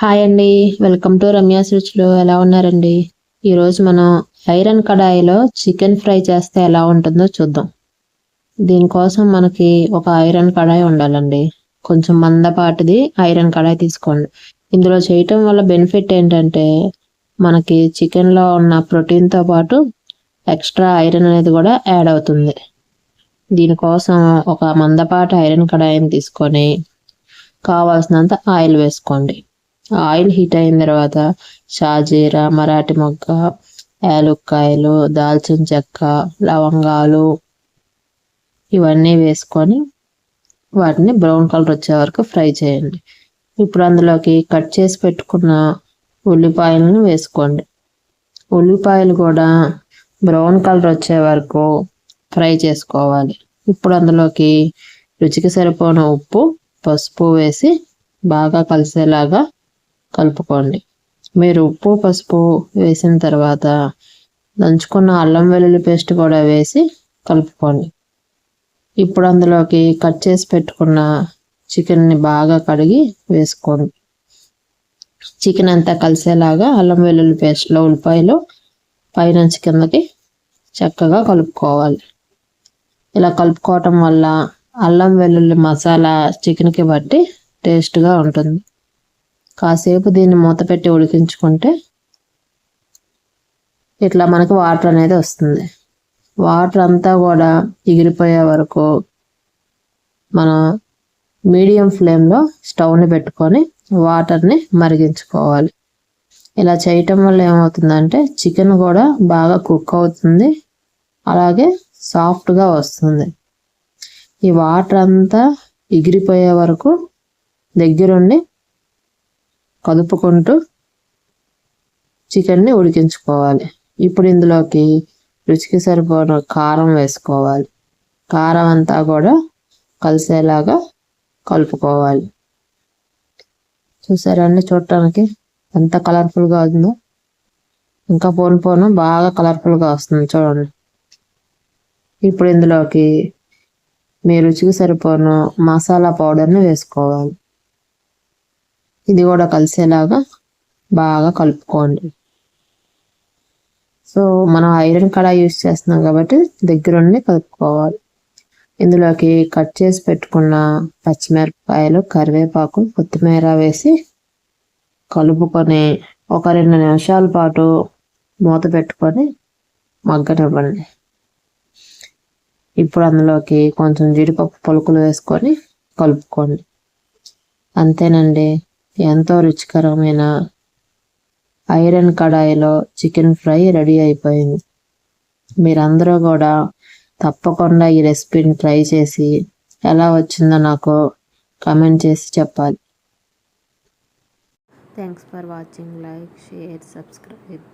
Hi అండి. Welcome to Ramya's రుచులు. ఎలా ఉన్నారండి? ఈరోజు మనం ఐరన్ కడాయిలో చికెన్ ఫ్రై చేస్తే ఎలా ఉంటుందో చూద్దాం. దీనికోసం మనకి ఒక ఐరన్ కడాయి ఉండాలండి. కొంచెం మందపాటిది ఐరన్ కడాయి తీసుకోండి. ఇందులో చేయటం వల్ల బెనిఫిట్ ఏంటంటే మనకి చికెన్లో ఉన్న ప్రోటీన్తో పాటు ఎక్స్ట్రా ఐరన్ అనేది కూడా యాడ్ అవుతుంది. దీనికోసం ఒక మందపాటి ఐరన్ కడాయిని తీసుకొని కావాల్సినంత ఆయిల్ వేసుకోండి. ఆయిల్ హీట్ అయిన తర్వాత షాజీరా, మరాఠీ మొగ్గ, యాలుక్కాయలు, దాల్చిన చెక్క, లవంగాలు ఇవన్నీ వేసుకొని వాటిని బ్రౌన్ కలర్ వచ్చే వరకు ఫ్రై చేయండి. ఇప్పుడు అందులోకి కట్ చేసి పెట్టుకున్న ఉల్లిపాయలను వేసుకోండి. ఉల్లిపాయలు కూడా బ్రౌన్ కలర్ వచ్చే వరకు ఫ్రై చేసుకోవాలి. ఇప్పుడు అందులోకి రుచికి సరిపోయిన ఉప్పు, పసుపు వేసి బాగా కలిసేలాగా కలుపుకోండి. మీరు ఉప్పు, పసుపు వేసిన తర్వాత దంచుకున్న అల్లం వెల్లుల్లి పేస్ట్ కూడా వేసి కలుపుకోండి. ఇప్పుడు అందులోకి కట్ చేసి పెట్టుకున్న చికెన్ని బాగా కడిగి వేసుకోండి. చికెన్ అంతా కలిసేలాగా అల్లం వెల్లుల్లి పేస్ట్లో ఉల్లిపాయలు పైనుంచి కిందకి చక్కగా కలుపుకోవాలి. ఇలా కలుపుకోవటం వల్ల అల్లం వెల్లుల్లి మసాలా చికెన్కి బట్టి టేస్ట్గా ఉంటుంది. కాసేపు దీన్ని మూత పెట్టి ఉడికించుకుంటే ఇట్లా మనకు వాటర్ అనేది వస్తుంది. వాటర్ అంతా కూడా ఎగిరిపోయే వరకు మనం మీడియం ఫ్లేమ్లో స్టవ్ని పెట్టుకొని వాటర్ని మరిగించుకోవాలి. ఇలా చేయటం వల్ల ఏమవుతుందంటే చికెన్ కూడా బాగా కుక్ అవుతుంది, అలాగే సాఫ్ట్గా వస్తుంది. ఈ వాటర్ అంతా ఎగిరిపోయే వరకు దగ్గరుండి కదుపుకుంటూ చికెన్ని ఉడికించుకోవాలి. ఇప్పుడు ఇందులోకి రుచికి సరిపోయిన కారం వేసుకోవాలి. కారం అంతా కూడా కలిసేలాగా కలుపుకోవాలి. చూసారండి, చూడటానికి ఎంత కలర్ఫుల్గా ఉందో. ఇంకా పోను బాగా కలర్ఫుల్గా వస్తుంది చూడండి. ఇప్పుడు ఇందులోకి మీ రుచికి సరిపోయిన మసాలా పౌడర్ని వేసుకోవాలి. ఇది కూడా కలిసేలాగా బాగా కలుపుకోండి. సో మనం ఐరన్ కడాయి యూస్ చేస్తున్నాం కాబట్టి దగ్గరుండి కలుపుకోవాలి. ఇందులోకి కట్ చేసి పెట్టుకున్న పచ్చిమిరపకాయలు, కరివేపాకు, కొత్తిమీర వేసి కలుపుకొని ఒక 2 నిమిషాల పాటు మూత పెట్టుకొని మగ్గనివ్వండి. ఇప్పుడు అందులోకి కొంచెం జీడిపప్పు పలుకులు వేసుకొని కలుపుకోండి. అంతేనండి, ఎంతో రుచికరమైన ఐరన్ కడాయిలో చికెన్ ఫ్రై రెడీ అయిపోయింది. మీరందరూ కూడా తప్పకుండా ఈ రెసిపీని ట్రై చేసి ఎలా వచ్చిందో నాకు కామెంట్ చేసి చెప్పాలి. Thanks for watching. Like, share, subscribe.